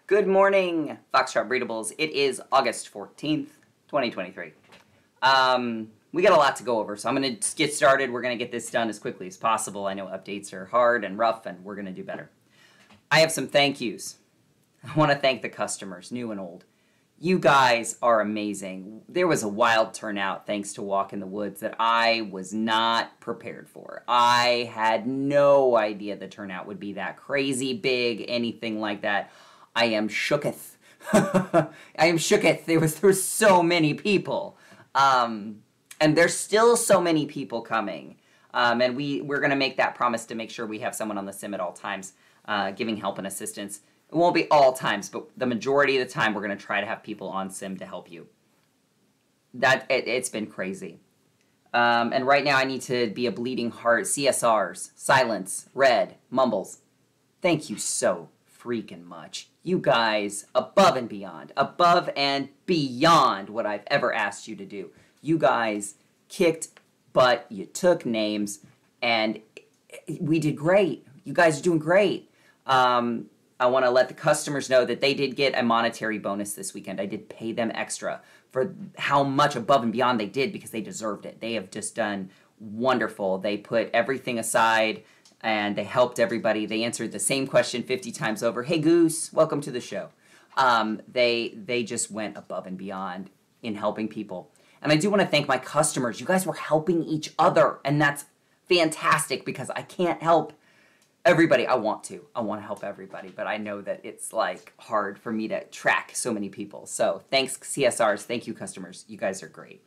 Good morning, Foxtrot Breedables. It is August 14th, 2023. We got a lot to go over, so I'm going to get started. We're going to get this done as quickly as possible. I know updates are hard and rough, and we're going to do better. I have some thank yous. I want to thank the customers, new and old. You guys are amazing. There was a wild turnout thanks to Walk in the Woods that I was not prepared for. I had no idea the turnout would be that crazy big, anything like that. I am shooketh. I am shooketh. There was so many people. And there's still so many people coming. And we're going to make that promise to make sure we have someone on the sim at all times giving help and assistance. It won't be all times, but the majority of the time we're going to try to have people on sim to help you. It's been crazy. And right now I need to be a bleeding heart. CSRs, silence, red, mumbles. Thank you so freaking much. You guys, above and beyond what I've ever asked you to do. You guys kicked butt, you took names, and we did great. You guys are doing great. I want to let the customers know that they did get a monetary bonus this weekend. I did pay them extra for how much above and beyond they did because they deserved it. They have just done wonderful. They put everything aside and they helped everybody. They answered the same question 50 times over. Hey, Goose, welcome to the show. They just went above and beyond in helping people. And I do want to thank my customers. You guys were helping each other, and that's fantastic because I can't help everybody. I want to help everybody, but I know that it's like hard for me to track so many people. So thanks CSRs, thank you customers. You guys are great.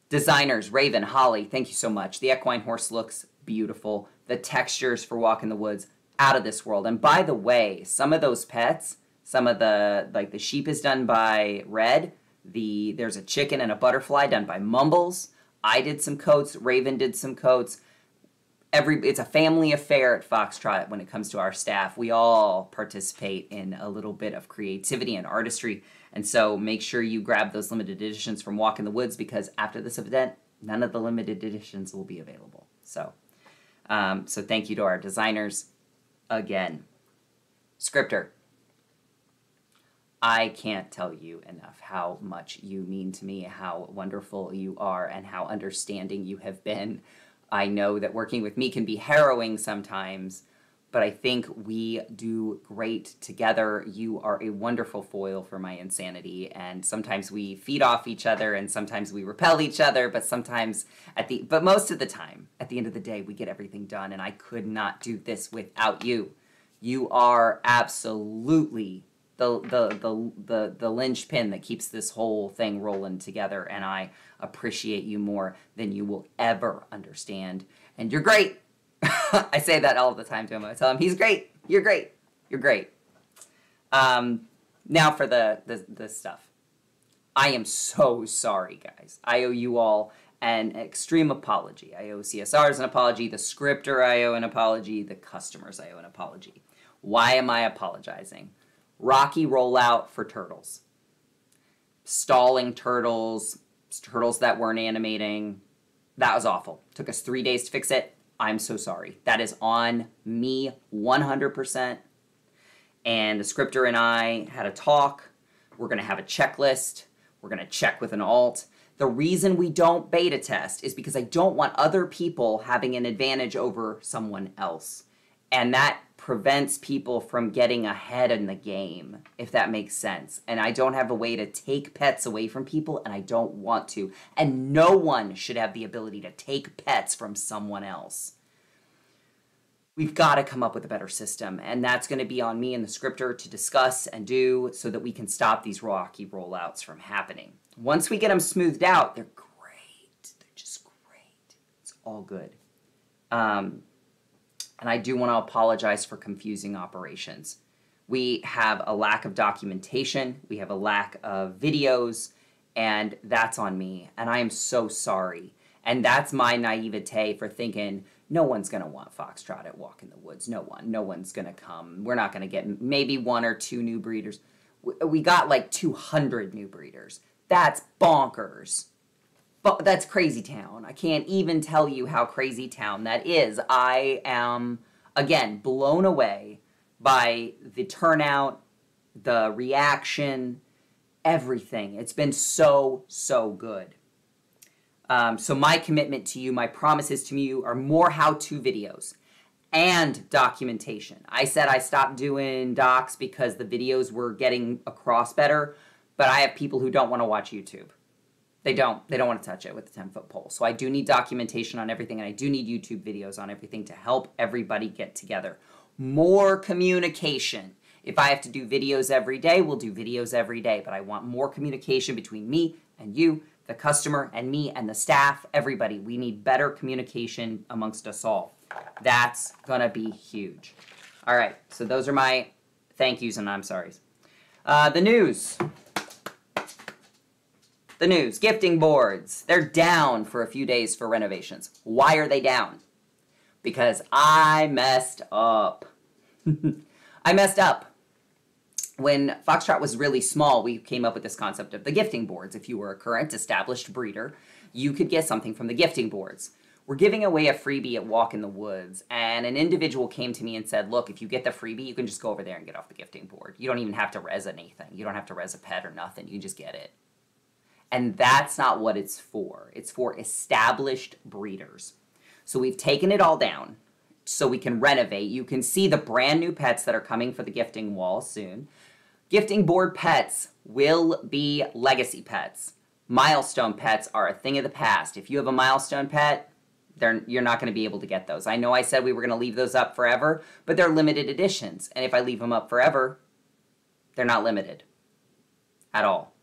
Designers, Raven, Holly, thank you so much. The equine horse looks beautiful. The textures for Walk in the Woods, out of this world. And by the way, some of those pets, some of the, like the sheep is done by Red. There's a chicken and a butterfly done by Mumbles. I did some coats. Raven did some coats. It's a family affair at Foxtrot when it comes to our staff. We all participate in a little bit of creativity and artistry. And so make sure you grab those limited editions from Walk in the Woods because after this event, none of the limited editions will be available. So thank you to our designers again. Scripter. I can't tell you enough how much you mean to me, how wonderful you are, and how understanding you have been. I know that working with me can be harrowing sometimes, but I think we do great together. You are a wonderful foil for my insanity, and sometimes we feed off each other, and sometimes we repel each other, but most of the time, at the end of the day, we get everything done, and I could not do this without you. You are absolutely the linchpin that keeps this whole thing rolling together, and I appreciate you more than you will ever understand. And you're great. I say that all the time to him. I tell him, he's great. You're great. You're great. Now for the stuff. I am so sorry, guys. I owe you all an extreme apology. I owe CSRs an apology. The scripter I owe an apology. The customers I owe an apology. Why am I apologizing? Rocky rollout for turtles. Stalling turtles, turtles that weren't animating. That was awful. Took us 3 days to fix it. I'm so sorry. That is on me 100%. And the scripter and I had a talk. We're going to have a checklist. We're going to check with an alt. The reason we don't beta test is because I don't want other people having an advantage over someone else. And that prevents people from getting ahead in the game, if that makes sense. And I don't have a way to take pets away from people, and I don't want to. And no one should have the ability to take pets from someone else. We've got to come up with a better system, and that's going to be on me and the scripter to discuss and do so that we can stop these rocky rollouts from happening. Once we get them smoothed out, they're great. They're just great. It's all good. And I do want to apologize for confusing operations. We have a lack of documentation, we have a lack of videos, and that's on me. And I am so sorry. And that's my naivete for thinking no one's going to want Foxtrot at Walk in the Woods. No one. No one's going to come. We're not going to get maybe 1 or 2 new breeders. We got like 200 new breeders. That's bonkers. But that's crazy town. I can't even tell you how crazy town that is. I am, again, blown away by the turnout the reaction, everything. It's been so, so good. So my commitment to you, my promises to you are more how-to videos and documentation. I said I stopped doing docs because the videos were getting across better, but I have people who don't want to watch YouTube. They don't want to touch it with the 10-foot pole. So I do need documentation on everything, and I do need YouTube videos on everything to help everybody get together. More communication. If I have to do videos every day, we'll do videos every day, but I want more communication between me and you, the customer, and me and the staff, everybody. We need better communication amongst us all. That's gonna be huge. All right, so those are my thank yous and I'm sorries. The news. The news, gifting boards. They're down for a few days for renovations. Why are they down? Because I messed up. I messed up. When Foxtrot was really small, we came up with this concept of the gifting boards. If you were a current established breeder, you could get something from the gifting boards. We're giving away a freebie at Walk in the Woods, and an individual came to me and said, look, if you get the freebie, you can just go over there and get off the gifting board. You don't even have to res anything. You don't have to res a pet or nothing. You just get it. And that's not what it's for. It's for established breeders. So we've taken it all down so we can renovate. You can see the brand new pets that are coming for the gifting wall soon. Gifting board pets will be legacy pets. Milestone pets are a thing of the past. If you have a milestone pet, you're not going to be able to get those. I know I said we were going to leave those up forever, but they're limited editions. And if I leave them up forever, they're not limited at all.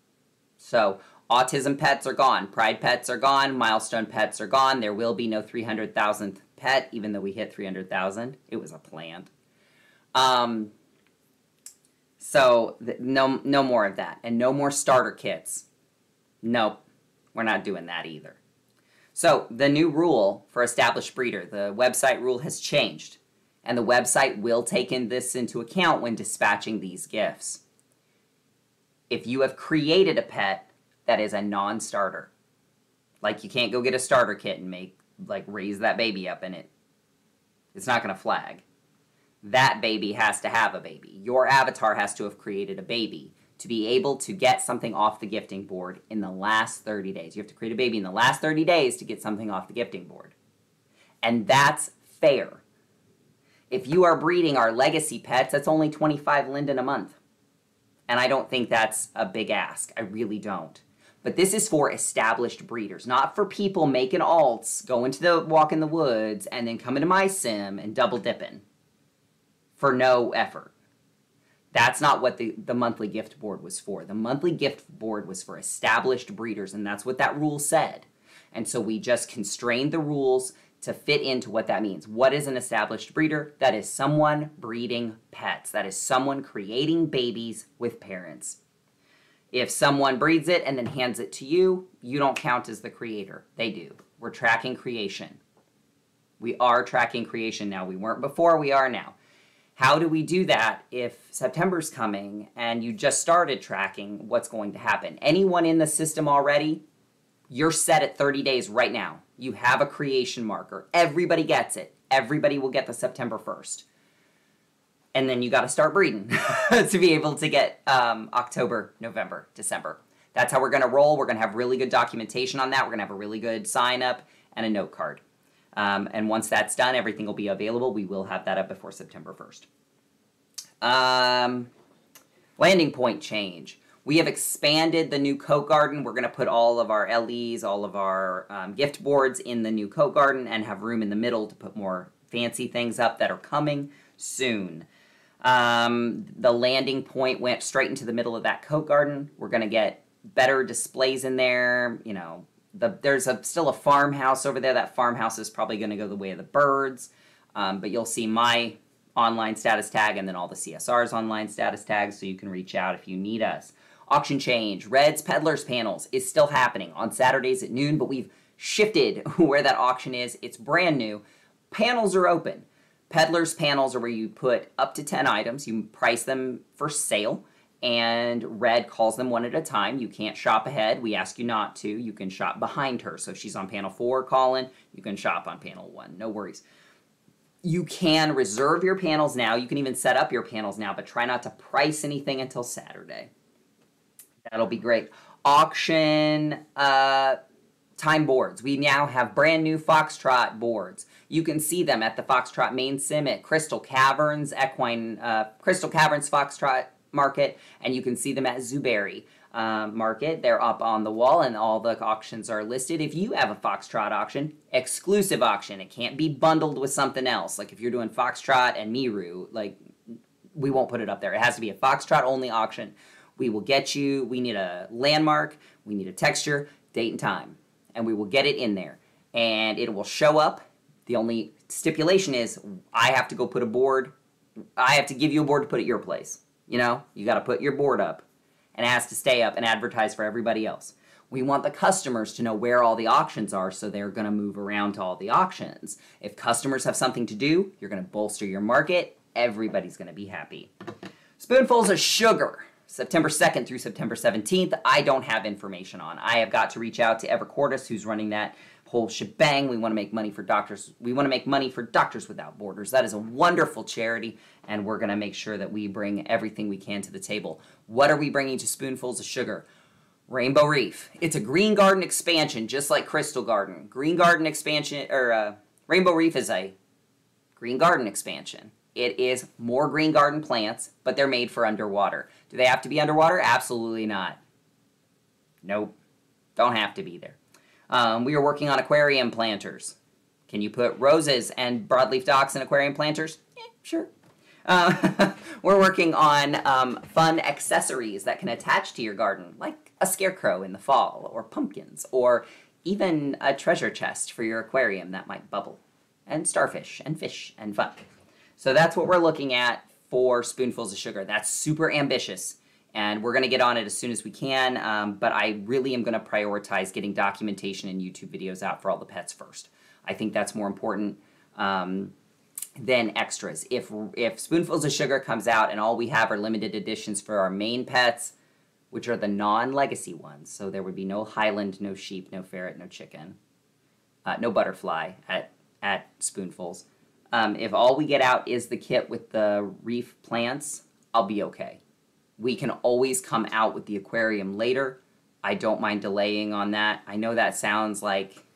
So autism pets are gone. Pride pets are gone. Milestone pets are gone. There will be no 300,000th pet, even though we hit 300,000. It was a plant. So no more of that. And no more starter kits. Nope. We're not doing that either. So the new rule for established breeder, the website rule has changed. And the website will take this into account when dispatching these gifts. If you have created a pet that is a non-starter, like you can't go get a starter kit and raise that baby up in it, it's not going to flag. That baby has to have a baby. Your avatar has to have created a baby to be able to get something off the gifting board in the last 30 days. You have to create a baby in the last 30 days to get something off the gifting board. And that's fair. If you are breeding our legacy pets, that's only 25 linden a month. And I don't think that's a big ask. I really don't. But this is for established breeders, not for people making alts, going to the Walk in the Woods, and then coming to my sim and double dipping for no effort. That's not what the monthly gift board was for. The monthly gift board was for established breeders, and that's what that rule said. And so we just constrained the rules to fit into what that means. What is an established breeder? That is someone breeding pets. That is someone creating babies with parents. If someone breeds it and then hands it to you, you don't count as the creator. They do. We're tracking creation. We are tracking creation now. We weren't before, we are now. How do we do that if September's coming and you just started tracking what's going to happen? Anyone in the system already, you're set at 30 days right now. You have a creation marker. Everybody gets it. Everybody will get the September 1st. And then you got to start breeding to be able to get October, November, December. That's how we're going to roll. We're going to have really good documentation on that. We're going to have a really good sign up and a note card. And once that's done, everything will be available. We will have that up before September 1st. Landing point change. We have expanded the new coat garden. We're going to put all of our LEs, all of our gift boards in the new coat garden and have room in the middle to put more fancy things up that are coming soon. The landing point went straight into the middle of that coat garden. We're going to get better displays in there. You know, there's still a farmhouse over there. That farmhouse is probably going to go the way of the birds. But you'll see my online status tag and then all the CSRs online status tags, so you can reach out if you need us. Auction change. Red's Peddlers Panels is still happening on Saturdays at noon, but we've shifted where that auction is. It's brand new. Panels are open. Peddlers Panels are where you put up to 10 items. You price them for sale, and Red calls them one at a time. You can't shop ahead. We ask you not to. You can shop behind her. So if she's on panel 4 calling, you can shop on panel 1. No worries. You can reserve your panels now. You can even set up your panels now, but try not to price anything until Saturday. That'll be great. Auction time boards. We now have brand new Foxtrot boards. You can see them at the Foxtrot main sim at Crystal Caverns Foxtrot Market, and you can see them at Zooberry Market. They're up on the wall, and all the auctions are listed. If you have a Foxtrot auction, exclusive auction. It can't be bundled with something else. Like if you're doing Foxtrot and Miru, like we won't put it up there. It has to be a Foxtrot only auction. We will get you, we need a landmark, we need a texture, date and time, and we will get it in there. And it will show up. The only stipulation is I have to go put a board, I have to give you a board to put at your place. You know, you got to put your board up, and it has to stay up and advertise for everybody else. We want the customers to know where all the auctions are, so they're going to move around to all the auctions. If customers have something to do, you're going to bolster your market. Everybody's going to be happy. Spoonfuls of sugar. September 2nd through September 17th, I don't have information on. I have got to reach out to Evercordis, who's running that whole shebang. We want to make money for doctors. We want to make money for Doctors Without Borders. That is a wonderful charity, and we're going to make sure that we bring everything we can to the table. What are we bringing to Spoonfuls of Sugar? Rainbow Reef. It's a green garden expansion, just like Crystal Garden. Green garden expansion, or Rainbow Reef is a green garden expansion. It is more green garden plants, but they're made for underwater. Do they have to be underwater? Absolutely not. Nope. Don't have to be there. We are working on aquarium planters. Can you put roses and broadleaf docks in aquarium planters? Sure. We're working on fun accessories that can attach to your garden, like a scarecrow in the fall, or pumpkins, or even a treasure chest for your aquarium that might bubble, and starfish, and fish, and fun. So that's what we're looking at for Spoonfuls of Sugar. That's super ambitious, and we're going to get on it as soon as we can, but I really am going to prioritize getting documentation and YouTube videos out for all the pets first. I think that's more important than extras. If Spoonfuls of Sugar comes out and all we have are limited editions for our main pets, which are the non-legacy ones, so there would be no Highland, no sheep, no ferret, no chicken, no butterfly at Spoonfuls. If all we get out is the kit with the reef plants, I'll be okay. We can always come out with the aquarium later. I don't mind delaying on that. I know that sounds like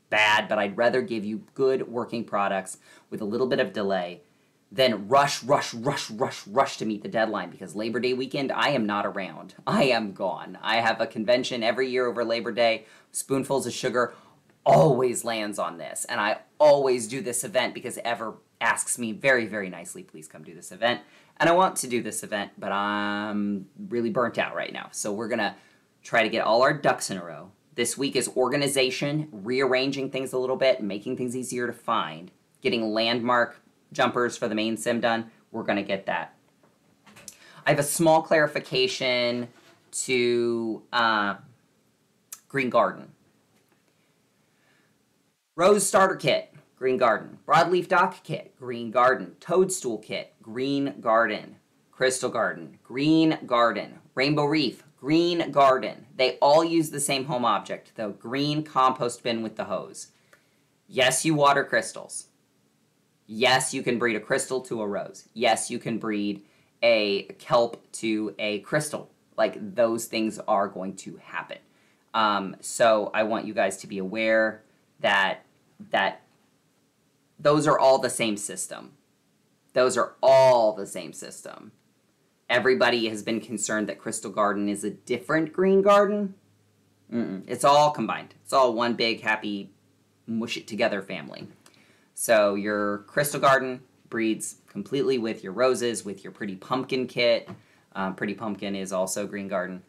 bad, but I'd rather give you good working products with a little bit of delay than rush to meet the deadline, because Labor Day weekend, I am not around. I am gone. I have a convention every year over Labor Day. Spoonfuls of Sugar always lands on this, and I always do this event because Ever asks me very, very nicely, please come do this event. And I want to do this event, but I'm really burnt out right now. So we're going to try to get all our ducks in a row. This week is organization, rearranging things a little bit, making things easier to find, getting landmark jumpers for the main sim done. We're going to get that. I have a small clarification to Green Garden. Rose Starter Kit, Green Garden. Broadleaf Dock Kit, Green Garden. Toadstool Kit, Green Garden. Crystal Garden, Green Garden. Rainbow Reef, Green Garden. They all use the same home object, the green compost bin with the hose. Yes, you water crystals. Yes, you can breed a crystal to a rose. Yes, you can breed a kelp to a crystal. Like, those things are going to happen. So I want you guys to be aware that those are all the same system. Those are all the same system. Everybody has been concerned that Crystal Garden is a different Green Garden. It's all combined. It's all one big, happy, mush-it-together family. So your Crystal Garden breeds completely with your roses, with your Pretty Pumpkin kit. Pretty Pumpkin is also Green Garden.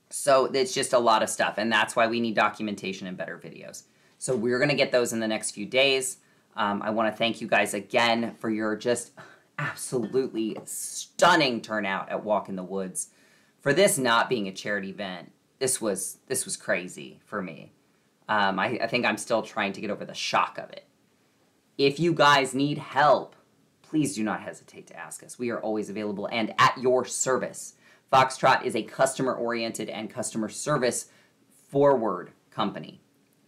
So it's just a lot of stuff, and that's why we need documentation and better videos. So we're going to get those in the next few days. I want to thank you guys again for your just absolutely stunning turnout at Walk in the Woods. For this not being a charity event, this was crazy for me. I think I'm still trying to get over the shock of it. If you guys need help, please do not hesitate to ask us. We are always available and at your service. Foxtrot is a customer-oriented and customer service-forward company.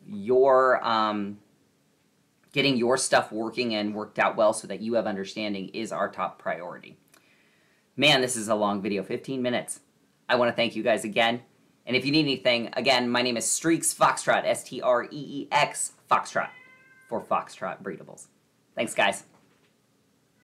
Your Getting your stuff working and worked out well so that you have understanding is our top priority. Man, this is a long video, 15 minutes. I want to thank you guys again. And if you need anything, again, my name is Streaks Foxtrot, S-T-R-E-E-X Foxtrot for Foxtrot Breedables. Thanks, guys.